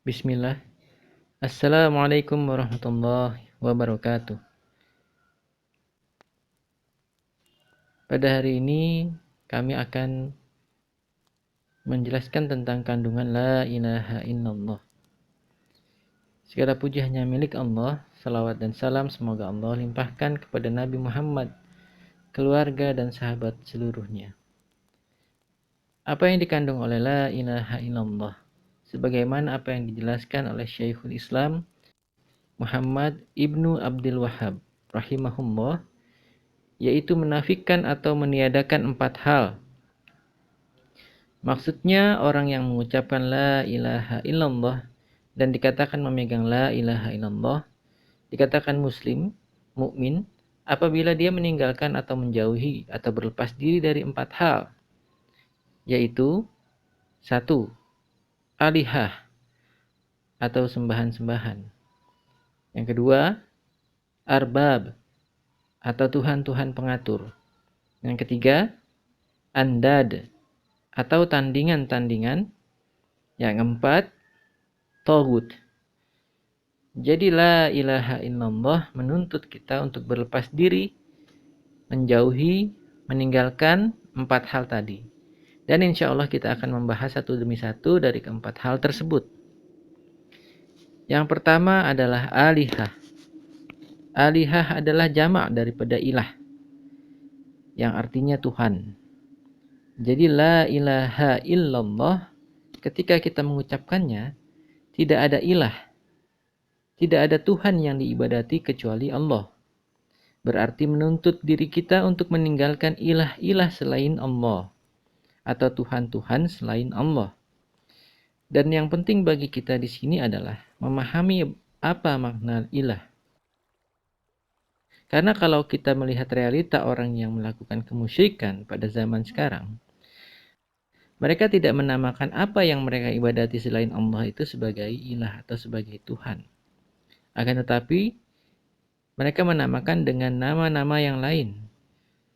Bismillah. Assalamualaikum warahmatullahi wabarakatuh. Pada hari ini kami akan menjelaskan tentang kandungan la ilaha illallah. Segala puji hanya milik Allah. Salawat dan salam semoga Allah limpahkan kepada Nabi Muhammad, keluarga dan sahabat seluruhnya. Apa yang dikandung oleh la ilaha illallah? Sebagaimana apa yang dijelaskan oleh Syekhul Islam Muhammad ibnu Abdul Wahhab rahimahullah, yaitu menafikan atau meniadakan 4 hal. Maksudnya orang yang mengucapkan la ilaha illallah dan dikatakan memegang la ilaha illallah dikatakan muslim, mukmin apabila dia meninggalkan atau menjauhi atau berlepas diri dari 4 hal, yaitu 1. Alihah atau sembahan-sembahan. Yang kedua, arbab atau tuhan-tuhan pengatur. Yang ketiga, andad atau tandingan-tandingan. Yang keempat, taghut. Jadi la ilaha illallah menuntut kita untuk berlepas diri, menjauhi, meninggalkan 4 hal tadi. Dan insya Allah kita akan membahas satu demi satu dari keempat hal tersebut. Yang pertama adalah alihah. Alihah adalah jamak daripada ilah, yang artinya Tuhan. Jadi la ilaha illallah, ketika kita mengucapkannya, tidak ada ilah, tidak ada Tuhan yang diibadati kecuali Allah. Berarti menuntut diri kita untuk meninggalkan ilah-ilah selain Allah atau Tuhan-Tuhan selain Allah. Dan yang penting bagi kita di sini adalah memahami apa makna ilah. Karena kalau kita melihat realita orang yang melakukan kemusyrikan pada zaman sekarang, mereka tidak menamakan apa yang mereka ibadati selain Allah itu sebagai ilah atau sebagai Tuhan. Akan tetapi, mereka menamakan dengan nama-nama yang lain.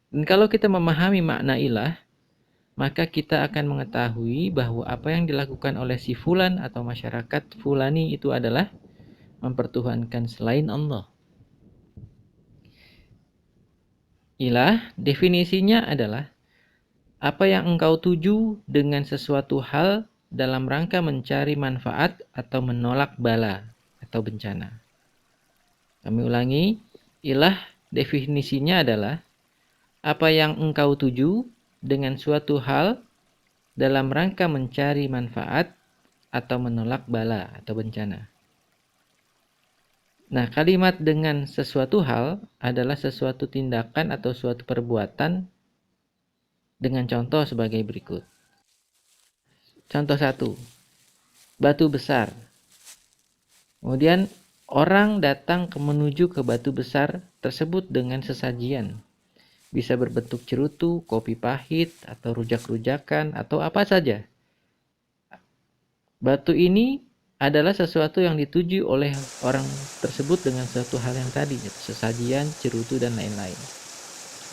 Dan kalau kita memahami makna ilah, maka kita akan mengetahui bahwa apa yang dilakukan oleh si fulan atau masyarakat fulani itu adalah mempertuhankan selain Allah. Ilah definisinya adalah apa yang engkau tuju dengan sesuatu hal dalam rangka mencari manfaat atau menolak bala atau bencana. Kami ulangi, ilah definisinya adalah apa yang engkau tuju dengan suatu hal dalam rangka mencari manfaat atau menolak bala atau bencana. Nah, kalimat dengan sesuatu hal adalah sesuatu tindakan atau suatu perbuatan dengan contoh sebagai berikut. Contoh 1, batu besar. Kemudian orang datang menuju ke batu besar tersebut dengan sesajian. Bisa berbentuk cerutu, kopi pahit, atau rujak-rujakan, atau apa saja. Batu ini adalah sesuatu yang dituju oleh orang tersebut dengan suatu hal yang tadi, sesajian, cerutu, dan lain-lain.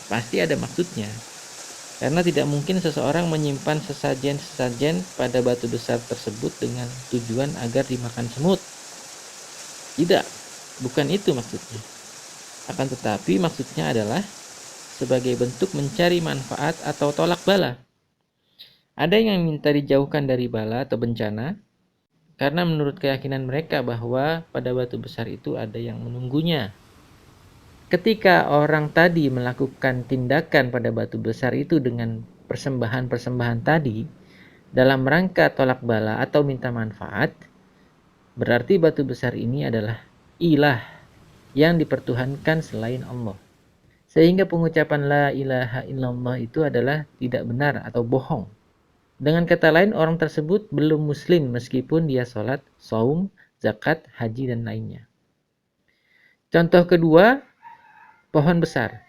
Pasti ada maksudnya. Karena tidak mungkin seseorang menyimpan sesajen-sesajen pada batu besar tersebut dengan tujuan agar dimakan semut. Tidak, bukan itu maksudnya. Akan tetapi maksudnya adalah sebagai bentuk mencari manfaat atau tolak bala. Ada yang minta dijauhkan dari bala atau bencana karena menurut keyakinan mereka bahwa pada batu besar itu ada yang menunggunya. Ketika orang tadi melakukan tindakan pada batu besar itu dengan persembahan-persembahan tadi dalam rangka tolak bala atau minta manfaat, berarti batu besar ini adalah ilah yang dipertuhankan selain Allah. Sehingga pengucapan la ilaha illallah itu adalah tidak benar atau bohong. Dengan kata lain, orang tersebut belum muslim meskipun dia sholat, saum, zakat, haji, dan lainnya. Contoh kedua, pohon besar.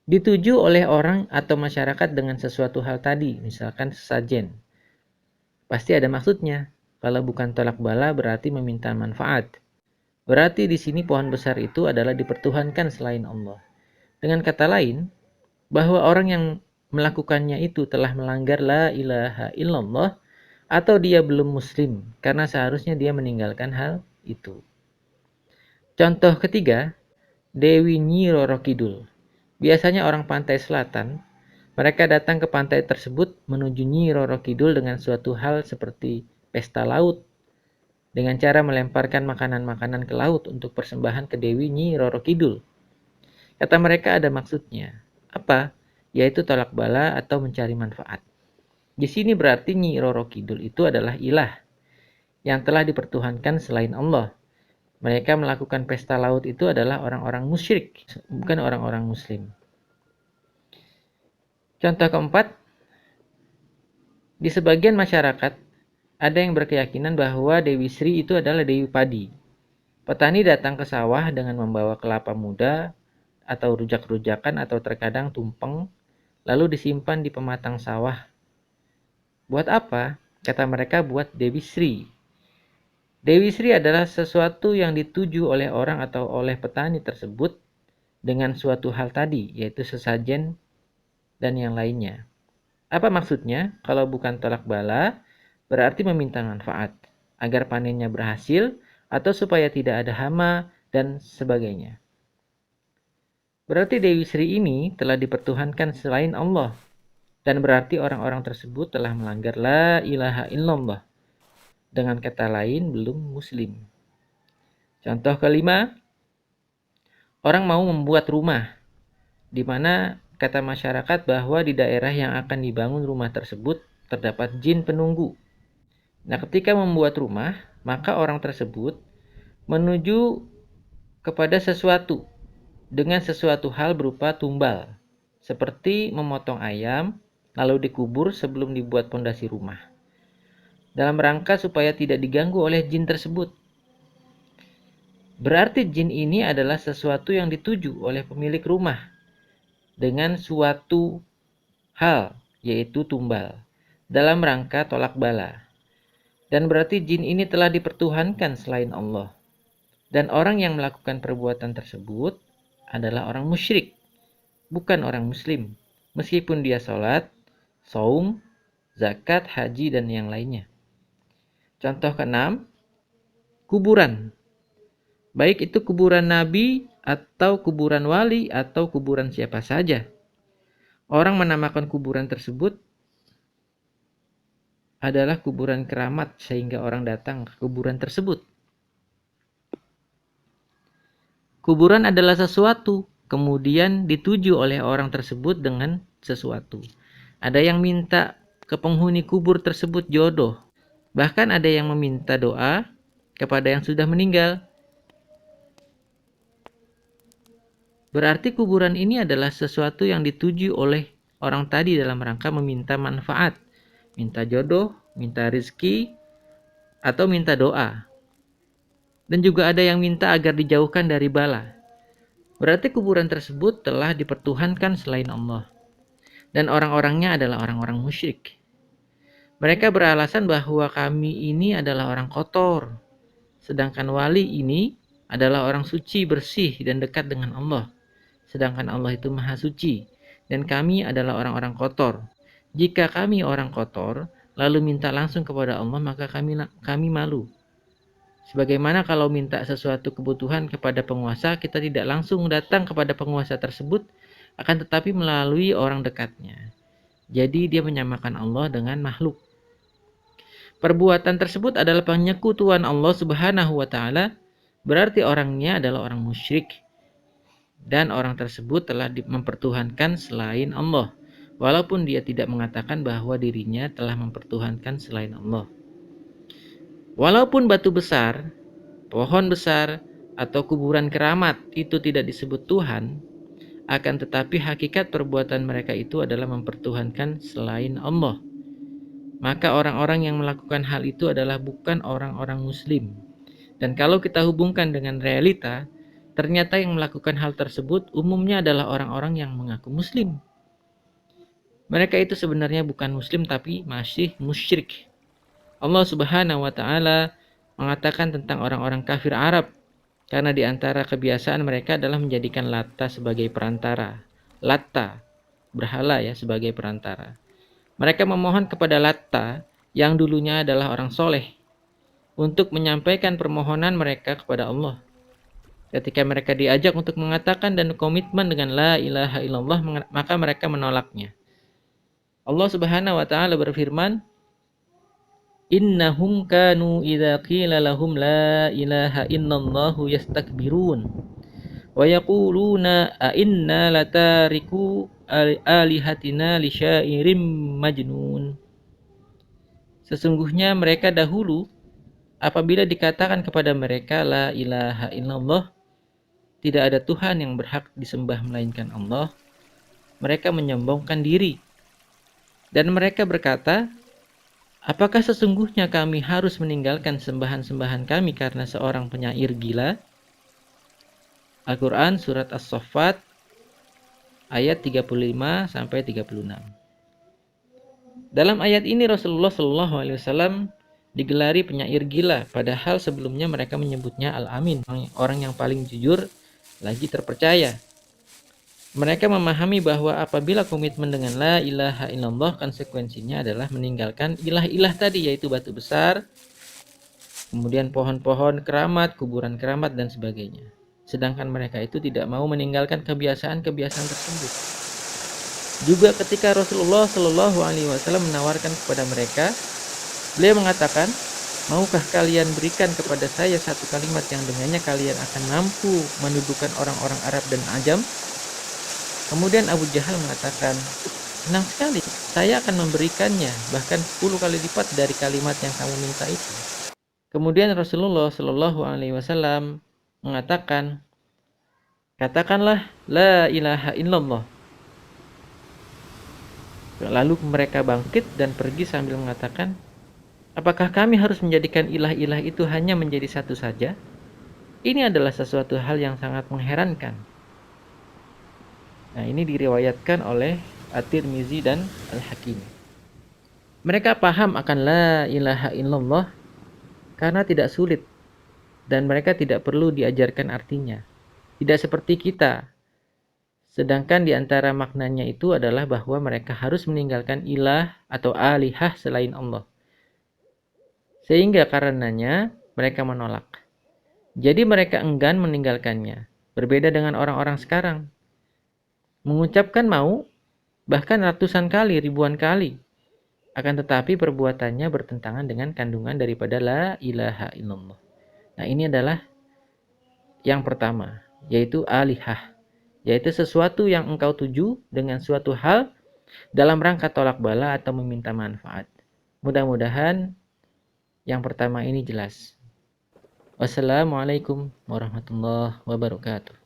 Dituju oleh orang atau masyarakat dengan sesuatu hal tadi, misalkan sesajen. Pasti ada maksudnya. Kalau bukan tolak bala berarti meminta manfaat. Berarti di sini pohon besar itu adalah dipertuhankan selain Allah. Dengan kata lain, bahwa orang yang melakukannya itu telah melanggar la ilaha illallah atau dia belum muslim karena seharusnya dia meninggalkan hal itu. Contoh ketiga, Dewi Nyi Roro Kidul. Biasanya orang pantai selatan, mereka datang ke pantai tersebut menuju Nyi Roro Kidul dengan suatu hal seperti pesta laut, dengan cara melemparkan makanan-makanan ke laut untuk persembahan ke Dewi Nyi Roro Kidul. Kata mereka ada maksudnya. Apa? Yaitu tolak bala atau mencari manfaat. Di sini berarti Nyi Roro Kidul itu adalah ilah yang telah dipertuhankan selain Allah. Mereka melakukan pesta laut itu adalah orang-orang musyrik, bukan orang-orang muslim. Contoh keempat, di sebagian masyarakat ada yang berkeyakinan bahwa Dewi Sri itu adalah Dewi Padi. Petani datang ke sawah dengan membawa kelapa muda atau rujak-rujakan atau terkadang tumpeng, lalu disimpan di pematang sawah. Buat apa? Kata mereka buat Dewi Sri. Dewi Sri adalah sesuatu yang dituju oleh orang atau oleh petani tersebut dengan suatu hal tadi, yaitu sesajen dan yang lainnya. Apa maksudnya? Kalau bukan tolak bala, berarti meminta manfaat agar panennya berhasil atau supaya tidak ada hama dan sebagainya. Berarti Dewi Sri ini telah dipertuhankan selain Allah, dan berarti orang-orang tersebut telah melanggar la ilaha illallah. Dengan kata lain, belum muslim. Contoh kelima, orang mau membuat rumah, di mana kata masyarakat bahwa di daerah yang akan dibangun rumah tersebut terdapat jin penunggu. Nah, ketika membuat rumah, maka orang tersebut menuju kepada sesuatu dengan sesuatu hal berupa tumbal, seperti memotong ayam lalu dikubur sebelum dibuat pondasi rumah, dalam rangka supaya tidak diganggu oleh jin tersebut. Berarti jin ini adalah sesuatu yang dituju oleh pemilik rumah dengan suatu hal, yaitu tumbal, dalam rangka tolak bala. Dan berarti jin ini telah dipertuhankan selain Allah. Dan orang yang melakukan perbuatan tersebut adalah orang musyrik, bukan orang muslim. Meskipun dia sholat, saum, zakat, haji, dan yang lainnya. Contoh keenam, kuburan. Baik itu kuburan nabi atau kuburan wali atau kuburan siapa saja. Orang menamakan kuburan tersebut adalah kuburan keramat sehingga orang datang ke kuburan tersebut. Kuburan adalah sesuatu, kemudian dituju oleh orang tersebut dengan sesuatu. Ada yang minta ke penghuni kubur tersebut jodoh. Bahkan ada yang meminta doa kepada yang sudah meninggal. Berarti kuburan ini adalah sesuatu yang dituju oleh orang tadi dalam rangka meminta manfaat, minta jodoh, minta rezeki, atau minta doa. Dan juga ada yang minta agar dijauhkan dari bala. Berarti kuburan tersebut telah dipertuhankan selain Allah. Dan orang-orangnya adalah orang-orang musyrik. Mereka beralasan bahwa kami ini adalah orang kotor. Sedangkan wali ini adalah orang suci, bersih, dan dekat dengan Allah. Sedangkan Allah itu maha suci. Dan kami adalah orang-orang kotor. Jika kami orang kotor, lalu minta langsung kepada Allah, maka kami malu. Sebagaimana kalau minta sesuatu kebutuhan kepada penguasa, kita tidak langsung datang kepada penguasa tersebut, akan tetapi melalui orang dekatnya. Jadi dia menyamakan Allah dengan makhluk. Perbuatan tersebut adalah penyekutuan Allah Subhanahu wa taala, berarti orangnya adalah orang musyrik. Dan orang tersebut telah mempertuhankan selain Allah, walaupun dia tidak mengatakan bahwa dirinya telah mempertuhankan selain Allah. Walaupun batu besar, pohon besar, atau kuburan keramat itu tidak disebut Tuhan, akan tetapi hakikat perbuatan mereka itu adalah mempertuhankan selain Allah. Maka orang-orang yang melakukan hal itu adalah bukan orang-orang muslim. Dan kalau kita hubungkan dengan realita, ternyata yang melakukan hal tersebut umumnya adalah orang-orang yang mengaku muslim. Mereka itu sebenarnya bukan muslim tapi masih musyrik. Allah Subhanahu wa taala mengatakan tentang orang-orang kafir Arab, karena di antara kebiasaan mereka adalah menjadikan Latta sebagai perantara. Latta, berhala ya, sebagai perantara. Mereka memohon kepada Latta yang dulunya adalah orang soleh untuk menyampaikan permohonan mereka kepada Allah. Ketika mereka diajak untuk mengatakan dan komitmen dengan la ilaha illallah, maka mereka menolaknya. Allah Subhanahu wa taala berfirman, "Innahum kanu idza qila lahum la ilaha illallah yastakbirun wa yaquluna a inna latariku alihatina li syairim majnun." Sesungguhnya mereka dahulu apabila dikatakan kepada mereka la ilaha illallah, tidak ada Tuhan yang berhak disembah melainkan Allah, mereka menyombongkan diri. Dan mereka berkata, apakah sesungguhnya kami harus meninggalkan sembahan-sembahan kami karena seorang penyair gila? Al-Quran Surat As-Saffat ayat 35-36. Dalam ayat ini Rasulullah SAW digelari penyair gila, padahal sebelumnya mereka menyebutnya Al-Amin, orang yang paling jujur lagi terpercaya. Mereka memahami bahwa apabila komitmen dengan la ilaha illallah, konsekuensinya adalah meninggalkan ilah-ilah tadi, yaitu batu besar, kemudian pohon-pohon keramat, kuburan keramat, dan sebagainya. Sedangkan mereka itu tidak mau meninggalkan kebiasaan-kebiasaan tersebut. Juga ketika Rasulullah Shallallahu Alaihi Wasallam menawarkan kepada mereka, beliau mengatakan, maukah kalian berikan kepada saya satu kalimat yang dengannya kalian akan mampu menundukkan orang-orang Arab dan Ajam? Kemudian Abu Jahal mengatakan, senang sekali, saya akan memberikannya, bahkan 10 kali lipat dari kalimat yang kamu minta itu. Kemudian Rasulullah Shallallahu Alaihi Wasallam mengatakan, katakanlah la ilaha illallah. Lalu mereka bangkit dan pergi sambil mengatakan, apakah kami harus menjadikan ilah-ilah itu hanya menjadi satu saja? Ini adalah sesuatu hal yang sangat mengherankan. Nah, ini diriwayatkan oleh At-Tirmizi dan Al-Hakim. Mereka paham akan la ilaha illallah karena tidak sulit dan mereka tidak perlu diajarkan artinya. Tidak seperti kita. Sedangkan di antara maknanya itu adalah bahwa mereka harus meninggalkan ilah atau alihah selain Allah. Sehingga karenanya mereka menolak. Jadi mereka enggan meninggalkannya. Berbeda dengan orang-orang sekarang. Mengucapkan mau, bahkan ratusan kali, ribuan kali. Akan tetapi perbuatannya bertentangan dengan kandungan daripada la ilaha illallah. Nah, ini adalah yang pertama, yaitu alihah. Yaitu sesuatu yang engkau tuju dengan suatu hal dalam rangka tolak bala atau meminta manfaat. Mudah-mudahan yang pertama ini jelas. Wassalamualaikum warahmatullahi wabarakatuh.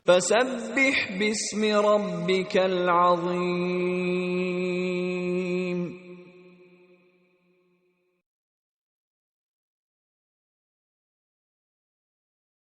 فسبح باسم ربك العظيم